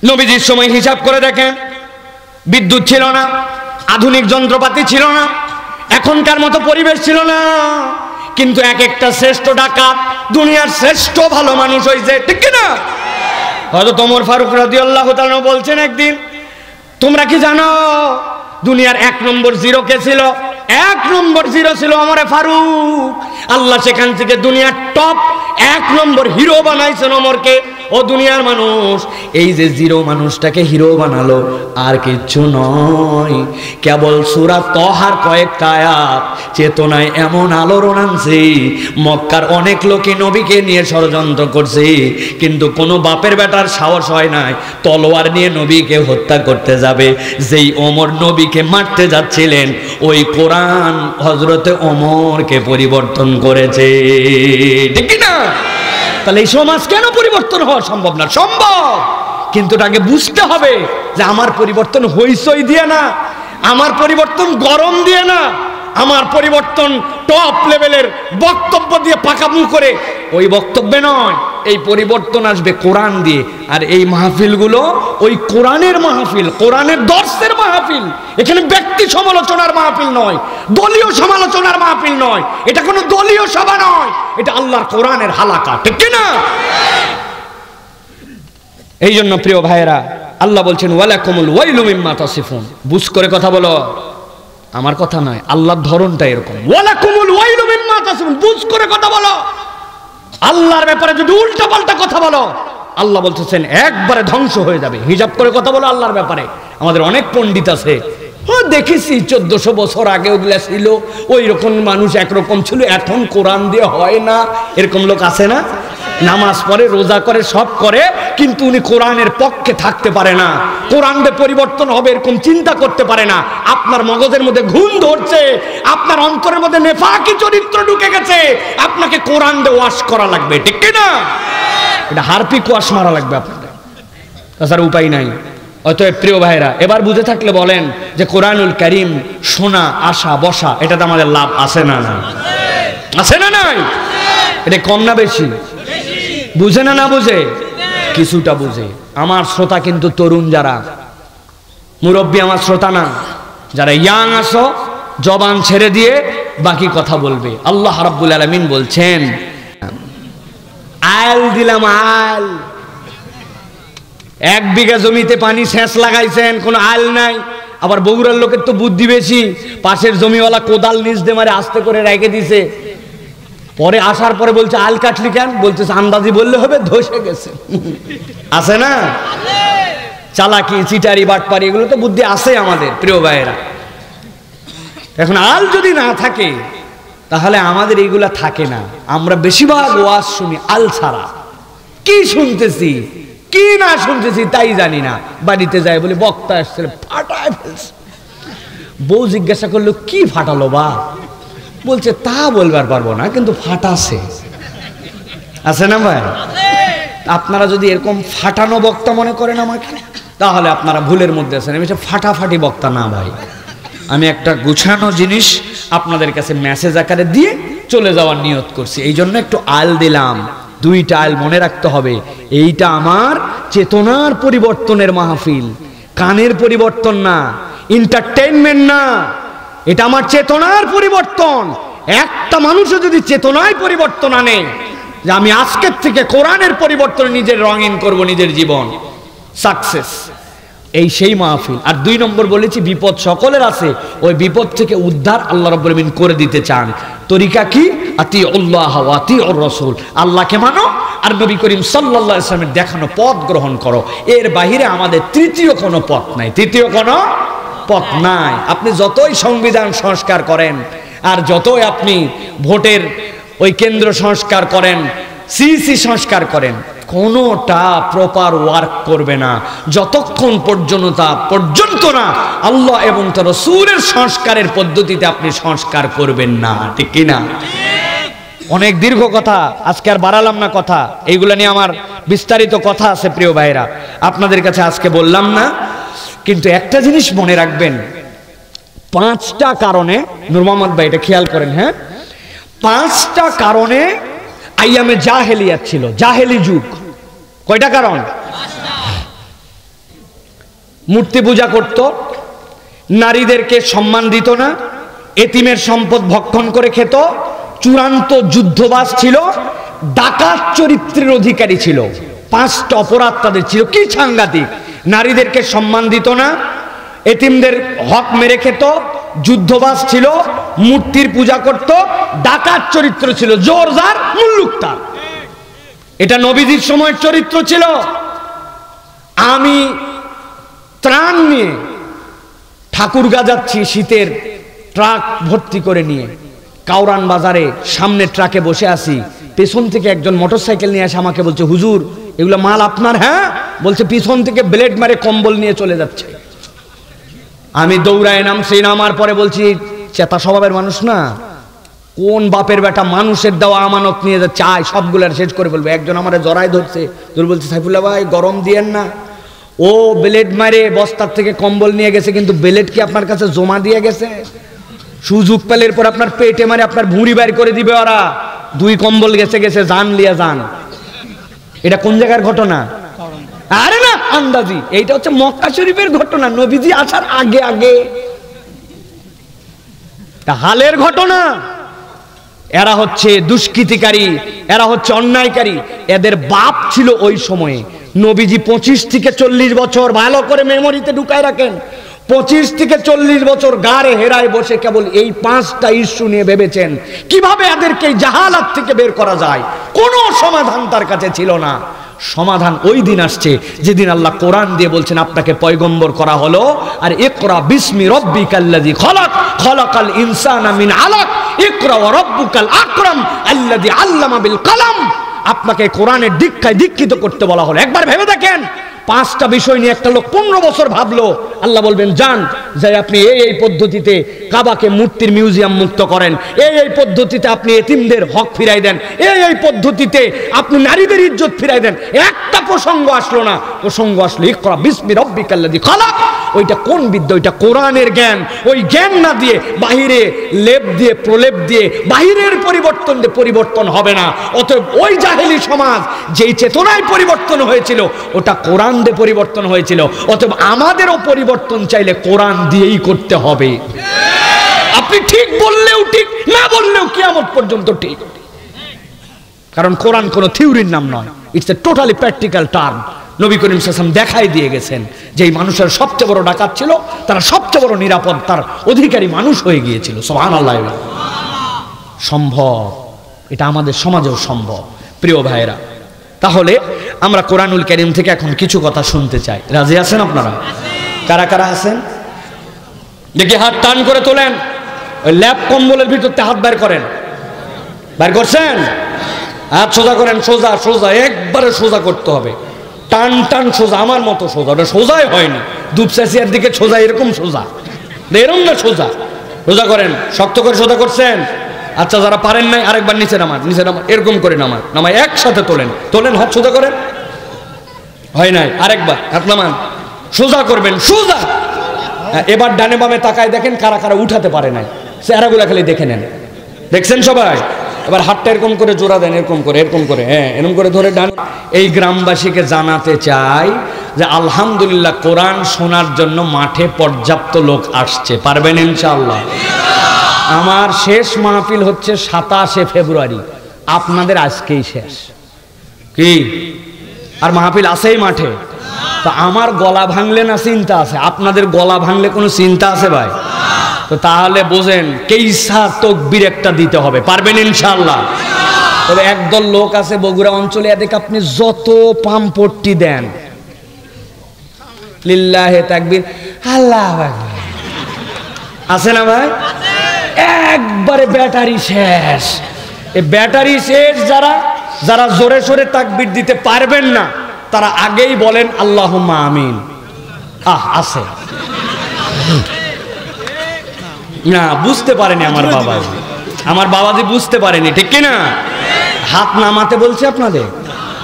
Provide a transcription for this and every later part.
নবীজির সময় হিসাব করে দেখেন, বিদ্যুৎ ছিল না, আধুনিক যন্ত্রপাতি ছিল না, এখনকার মতো পরিবেশ ছিল না, কিন্তু এক একটা শ্রেষ্ঠ ডাকাত দুনিয়ার শ্রেষ্ঠ ভালো মানুষ হয়েছে, ঠিক কিনা? হযরত ওমর ফারুক রাদিয়াল্লাহু তাআলা বলছেন একদিন, তোমরা কি জানো দুনিয়ার 1 নম্বর জিরো কে ছিল? 1 নম্বর জিরো ছিল ওমরে ফারুক। আল্লাহ সেখান থেকে দুনিয়ার টপ 1 নম্বর হিরো বানাইছেন ওমরকে। ও দুনিয়ার মানুষ, এই যে জিরো মানুষটাকে হিরো বানালো আর কিচ্ছু নয়, কেবল সূরা তহার কয়েকটা আয়াত চেতনায় এমন আলোড়ন আনছে, মক্কার অনেক লোকে নবীকে নিয়ে ষড়যন্ত্র করছে, কিন্তু কোনো বাপের বেটার সাহস হয় নাই তলোয়ার নিয়ে নবীকে হত্যা করতে যাবে। যেই ওমর নবীকে মারতে যাচ্ছিলেন, ওই কোরআন হযরতে ওমরকে পরিবর্তন করেছে, ঠিক না? তাহলে এই সমাজ কেন পরিবর্তন হওয়া সম্ভব না? সম্ভব, কিন্তু তাকে বুঝতে হবে যে আমার পরিবর্তন হইচই দিয়ে না, আমার পরিবর্তন গরম দিয়ে না, আমার পরিবর্তন টপ লেভেলের বক্তব্য দিয়ে পাকামু করে ওই বক্তব্যে নয়। এই পরিবর্তন আসবে কোরআন দিয়ে। আর এই মাহফিলগুলো ওই কোরআনের মাহফিল, কোরআনের দর্শের মাহফিল। এখানে ব্যক্তি সমালোচনার মাহফিল নয়, দলীয় সমালোচনার মাহফিল নয়, এটা কোনো দলীয় সভা নয়, এটা আল্লাহর কোরআনের হালাকা, ঠিক না? এই জন্য প্রিয় ভাইয়েরা, আল্লাহ বলছেন ওয়ালাকুমুল ওয়াইলু মিম্মা তাসিফুন। বুঝ করে কথা বলো, আমার কথা নয়, আল্লাহর ধরনটা এরকম। ওয়ালাকুমুল ওয়াইলু মিম্মা তাসিফুন, বুঝ করে কথা বলো। আল্লাহর ব্যাপারে যদি উল্টা পাল্টা কথা বলো, আল্লাহ বলতেছেন একবারে ধ্বংস হয়ে যাবে। হিজাব করে কথা বলো আল্লাহর ব্যাপারে। আমাদের অনেক পণ্ডিত আছে, দেখেছি 1400 বছর আগে ওগুলা ছিল, ওই রকম মানুষ একরকম ছিল, এখন কোরআন দিয়ে হয় না, এরকম লোক আছে না? নামাজ পড়ে, রোজা করে, সব করে, কিন্তু উনি কোরআনের পক্ষে থাকতে পারে না, কোরআন দিয়ে পরিবর্তন হবে এরকম চিন্তা করতে পারে না। আপনার মগজের মধ্যে ঘুম ধরছে, আপনার অন্তরের মধ্যে নেফাকি চরিত্র ঢুকে গেছে, আপনাকে কোরআন দিয়ে ওয়াশ করা লাগবে, ঠিক না? এটা হারপিক ওয়াশ মারা লাগবে আপনাদের, তাছাড়া উপায় নাই। অতএব প্রিয় ভাইরা, এবার বুঝে থাকলে বলেন যে কোরআনুল কারীম শোনা, আসা, বসা, এটাতে আমাদের লাভ আছে না? না আছে না? নাই? এটা কম না বেশি? বুঝে না? না বুঝে? কিছুটা বুঝে। আমার শ্রোতা কিন্তু তরুণ, যারা মুরব্বী আমার শ্রোতা না, যারা ইয়াং আছো, জবান ছেড়ে দিয়ে বাকি কথা বলবে। আল্লাহ রাব্বুল আলামিন বলছেন, আল দিলাম, আল 1 বিঘা জমিতে পানি সেচ লাগাইছেন, কোনো আল নাই। আবার বগুড়ার লোকের তো বুদ্ধি বেশি, পাশের জমিওয়ালা কোদাল নিচ দিয়ে মারে আস্তে করে রেখে দিছে, পরে আসার পরে বলছে আল কাটলি কেন? বলতেছে আন্দাজি বললে হবে, ধসে গেছে। আছে না? চালাকি, চিটারি, বাটপারি, এগুলো তো বুদ্ধি আছে আমাদের প্রিয় ভাইয়েরা। এখন আল যদি না থাকে তাহলে আমাদের এইগুলা থাকে না। আমরা বেশিরভাগ ওয়াজ শুনি আল ছাড়া। কি শুনতেছি কি না শুনতেছি তাই জানি না। বাড়িতে যায় বলে বক্তা আসছে, ফাটায় ফেলছে। বউ জিজ্ঞাসা করলো কি ফাটালো বা? বলছে তা বলবার পারবো না, কিন্তু ফাটাছে। আছে না ভাই? আপনারা যদি এরকম ফাটানো বক্তা মনে করেন আমাকে, তাহলে আপনারা ভুলের মধ্যে আছেন। আমি ফাটাফাটি বক্তা না ভাই, আমি একটা গুছানো জিনিস আপনাদের কাছে মেসেজ আকারে দিয়ে চলে যাওয়ার নিয়ত করছি। এই জন্য একটু আল দিলাম। 2টা আল মনে রাখতে হবে। এইটা আমার চেতনার পরিবর্তনের মাহফিল, কানের পরিবর্তন না, এন্টারটেইনমেন্ট না, এটা আমার চেতনার পরিবর্তন। একটা মানুষও যদি চেতনায় পরিবর্তন আনে যে আমি আজকের থেকে কোরআনের পরিবর্তন নিজের রঙিন করব, নিজের জীবন, সাকসেস, এই সেই মাহফিল। আর 2 নম্বর বলেছি, বিপদ সকলের আছে, ওই বিপদ থেকে উদ্ধার আল্লাহ রাব্বুল আলামিন করে দিতে চান। তরিকা কি? আতিউল্লাহ ওয়া আতিউর রাসূল, আল্লাহকে মানো আর নবী করিম সাল্লাল্লাহু আলাইহি ওয়াসাল্লামের দেখানো পথ গ্রহণ করো। এর বাইরে আমাদের তৃতীয় কোনো পথ নাই, তৃতীয় কোনো পথ নাই। আপনি যতই সংবিধান সংস্কার করেন, আর যতই আপনি ভোটের ওই কেন্দ্র সংস্কার করেন, সিসি সংস্কার করেন, কোনোটা প্রপার ওয়ার্ক করবে না যতক্ষণ পর্যন্ত না আল্লাহ এবং তার রাসূলের সংস্কারের পদ্ধতিতে আপনি সংস্কার করবেন না, ঠিক কি না? অনেক দীর্ঘ কথা, আজকে আর বাড়ালাম না কথা, এইগুলা নিয়ে আমার বিস্তারিত কথা আছে প্রিয় ভাইরা, আপনাদের কাছে আজকে বললাম না। কিন্তু একটা জিনিস মনে রাখবেন, 5টা কারণে, নূর মোহাম্মদ ভাই এটা খেয়াল করেন, হ্যাঁ, 5টা কারণে আইয়ামে জাহেলিয়াত ছিল, জাহেলি যুগ। কয়টা কারণ? মূর্তি পূজা করত, নারীদেরকে সম্মান দিত না, এতিমের সম্পদ ভক্ষণ করে খেত, চূড়ান্ত যুদ্ধবাজ ছিল, ডাকাত চরিত্রের অধিকারী ছিল, 5টা অপরাধ তাদের ছিল। কি সাংঘাতিক! নারীদেরকে সম্মান দিত না, এতিমদের হক মেরে খেত, যুদ্ধবাজ ছিল, মূর্তির পূজা করত, ডাকাত চরিত্র ছিল, জোরজার মুল্লুকটা। এটা নবীজির সময়ের চরিত্র ছিল। আমি ত্রাণ নিয়ে ঠাকুরগাঁ যাচ্ছি, শীতের ট্রাক ভর্তি করে নিয়ে, কাউরান বাজারে সামনে ট্রাকে বসে আছি, পেছন থেকে একজন মোটরসাইকেল নিয়ে আসে, আমাকে বলছে, হুজুর এগুলো মাল আপনার? হ্যাঁ। বলছে, পিছন থেকে ব্লেড মারে কম্বল নিয়ে চলে যাচ্ছে। আমি দৌড়ায় নামছি, নামার পরে বলছি, চেতা স্বভাবের মানুষ না, কোন বাপের বেটা মানুষের দেওয়া আমানত নিয়ে যাচ্ছে, আয় সবগুলার শেষ করে বলবে। একজন আমার জড়ায় ধরছে, তোর বলছে, সাইফুল্লাহ ভাই গরম দিয়েন না। ও ব্লেড মারে বস্তার থেকে কম্বল নিয়ে গেছে, কিন্তু ব্লেড কি আপনার কাছে জমা দিয়ে গেছে? সুযোগ পেলের পর আপনার পেটে মারে আপনার ভুঁড়ি বাইর করে দিবে ওরা। 2 কম্বল গেছে গেছে, জান লিয়া যান। এটা কোন জায়গার ঘটনা? আরে না, আন্দাজি। এইটা হচ্ছে মক্কা শরীফের ঘটনা, নবীজি আসার আগে আগে হালের ঘটনা। এরা হচ্ছে দুষ্কৃতিকারী, এরা হচ্ছে অন্যায়কারী। এদের বাপ ছিল ওই সময়ে নবীজি 25 থেকে 40 বছর, ভালো করে মেমোরিতে ঢুকায় রাখেন, 25 থেকে 40 বছর গাড়ে হেরায় বসে কেবল এই 5টা ইস্যু নিয়ে ভেবেছেন কিভাবে এদেরকে জাহালাত থেকে বের করা যায়। কোনো সমাধান তার কাছে ছিল না। সমাধান ওই দিন আসছে যেদিন আল্লাহ কোরআন দিয়ে বলছেন, আপনাকে পয়গম্বর করা হলো, আর ইকরা বিসমি রব্বিকাল্লাযী খলাক, খলাকাল ইনসানা মিন আলাক, ইকরা ওয়া রাব্বুকাল আকরাম আল্লাযী আল্লামা বিল কলম। আপনাকে কোরআনের দীক্ষায় দীক্ষিত করতে বলা হলো। একবার ভেবে দেখেন, 5টা বিষয় নিয়ে একটা লোক 15 বছর ভাবলো। আল্লাহ বলবেন, যান যাই আপনি এই পদ্ধতিতে কাবাকে মূর্তির মিউজিয়াম মুক্ত করেন, এই পদ্ধতিতে আপনি এতিমদের হক ফিরাই দেন, এই পদ্ধতিতে আপনি নারীদের ইজ্জত ফিরাই দেন। একটা প্রসঙ্গ আসলো না। প্রসঙ্গ আসলো ইকরা বিসমি রব্বিকাল্লাযী খলাক। ওইটা কোন বিদ্যা? ওইটা কোরআনের জ্ঞান। ওই জ্ঞান না দিয়ে বাহিরে লেপ দিয়ে প্রলেপ দিয়ে বাহিরের পরিবর্তন দিয়ে পরিবর্তন হবে না। অতএব ওই জাহেলি সমাজ যেই চেতনায় পরিবর্তন হয়েছিল, ওটা কোরআন দিয়ে পরিবর্তন হয়েছিল। অতএব আমাদেরও পরিবর্তন চাইলে কোরআন দিয়েই করতে হবে। আপনি ঠিক বললেও ঠিক, না বললেও কিয়ামত পর্যন্ত ঠিক। কারণ কোরআন কোনো থিওরির নাম নয়, it's a totally practical term. Nabi Karim সাল্লাল্লাহু আলাইহি ওয়াসাল্লাম দেখাই দিয়ে গেছেন যে এই মানুষের সবচেয়ে বড় ডাকাত ছিল, তারা সবচেয়ে বড় নিরাপদ তার অধিকারী মানুষ হয়ে গিয়েছিল। সুবহানাল্লাহ। সম্ভব, এটা আমাদের সমাজেও সম্ভব। প্রিয় ভাইয়েরা, তাহলে আমরা কোরআনুল কারীম থেকে এখন কিছু কথা শুনতে চাই। রাজি আছেন আপনারা? কারা কারা আছেন দেখি হাত টান করে তোলেন। ওই ল্যাপ কম্বলের ভিতরতে হাত বের করেন। বের করছেন? হাত সোজা করেন, সোজা সোজা, একবারে সোজা করতে হবে। টান টান সোজা, আমার মতো সোজা। ওটা সোজাই হয়নি, দুপচাচিয়ার দিকে সোজা, এরকম সোজা, এরকম না সোজা। সোজা করেন, শক্ত করে সোজা করছেন। আচ্ছা, যারা পারেন নাই আরেকবার নিচে নামান, নিচে নামান, এরকম করে নামান, নামায় একসাথে তোলেন, তোলেন, হাত সোজা করেন। হয় নাই, আরেকবার হাত নামান, সোজা করবেন, সোজা। এবার ডানে বামে তাকায় দেখেন কারা কারা উঠাতে পারে নাই, চেহারাগুলা খালি দেখে নেন। দেখছেন সবাই? এবার হাতটা এরকম করে জোড়া দেন, এরকম করে, এরকম করে, হ্যাঁ এরকম করে ধরে ডান। এই গ্রামবাসীকে জানাতে চাই যে আলহামদুলিল্লাহ, কোরআন শোনার জন্য মাঠে পর্যাপ্ত লোক আসছে। পারবেন ইনশাআল্লাহ? আমার শেষ মাহফিল হচ্ছে 27শে ফেব্রুয়ারি, আপনাদের আজকেই শেষ। কি আর মাহফিল আছেই মাঠে? তো আমার গলা ভাঙলে না চিন্তা আছে, আপনাদের গলা ভাঙলে কোনো চিন্তা আছে ভাই? তো তাহলে বোঝেন কেইসা তকবীর একটা দিতে হবে। পারবেন ইনশাআল্লাহ? তবে একদল লোক আছে বগুড়া অঞ্চলে, এদিকে আপনি যত পাম্পট্টি দেন, লিল্লাহে তাকবীর, আল্লাহু আকবার, আছে না ভাই? একবারে ব্যাটারি শেষ। এই ব্যাটারি শেষ যারা যারা জোরে সোরে তাকবীর দিতে পারবেন না, তারা আগেই বলেন আল্লাহুম্মা আমিন। আছে না? বুঝতে পারেনি আমার বাবাজি, আমার বাবাজি বুঝতে পারেনি, ঠিক কিনা? হাত নামাতে বলছে আপনাদের,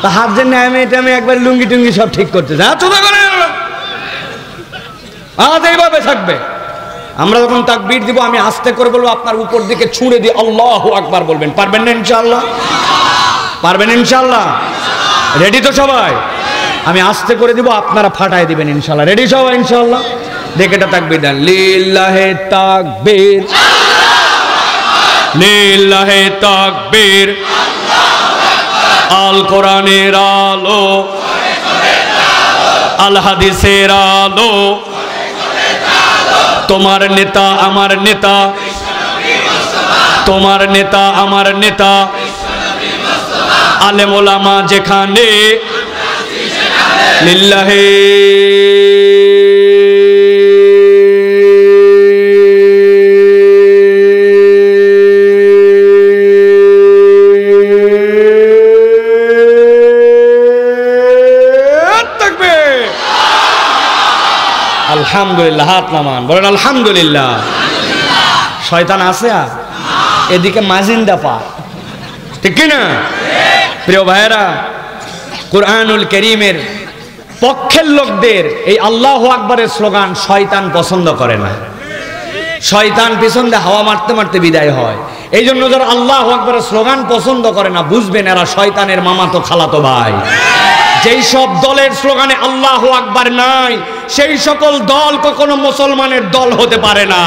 তা হাত যে নামে এটা আমি একবার লুঙ্গি টুঙ্গি সব ঠিক করতে চাই। চোখা করে হাত এইভাবে থাকবে। আমরা যখন তাকবীর দিব, আমি আস্তে করে বলবো, আপনার উপর দিকে ছুঁড়ে দিয়ে আল্লাহু আকবার বলবেন। পারবেন না ইনশাআল্লাহ? পারবেন ইনশাআল্লাহ? রেডি তো সবাই? আমি আস্তে করে দিব, আপনারা ফাটায় দিবেন ইনশাআল্লাহ। রেডি সবাই ইনশাআল্লাহ? দেখেটা তাকবীর দেন। লিল্লাহে তাকবীর, লিল্লাহে তাকবীর। আল কোরআনের আলো, আল হাদিসের আলো, তোমার নেতা আমার নেতা, তোমার নেতা আমার নেতা, আলেম ওলামা যেখানে, লিল্লাহে আলহামদুলিল্লাহ। হাত নামান, বলেন আলহামদুলিল্লাহ। শয়তান আছে আর এদিকে মাজিন্দা পা, ঠিক কি না? প্রিয় ভাইয়েরা, কুরআনুল কারীমের পক্ষের লোকদের এই আল্লাহু আকবারের স্লোগান শয়তান পছন্দ করে না। শয়তান পিছন দিয়ে হাওয়া মারতে মারতে বিদায় হয়। এই জন্য যারা আল্লাহু আকবারের স্লোগান পছন্দ করে না, বুঝবেন এরা শয়তানের মামাতো খালাতো ভাই। যেই সব দলের স্লোগানে আল্লাহু আকবার নাই, সেই সকল দল কখনো মুসলমানের দল হতে পারে না।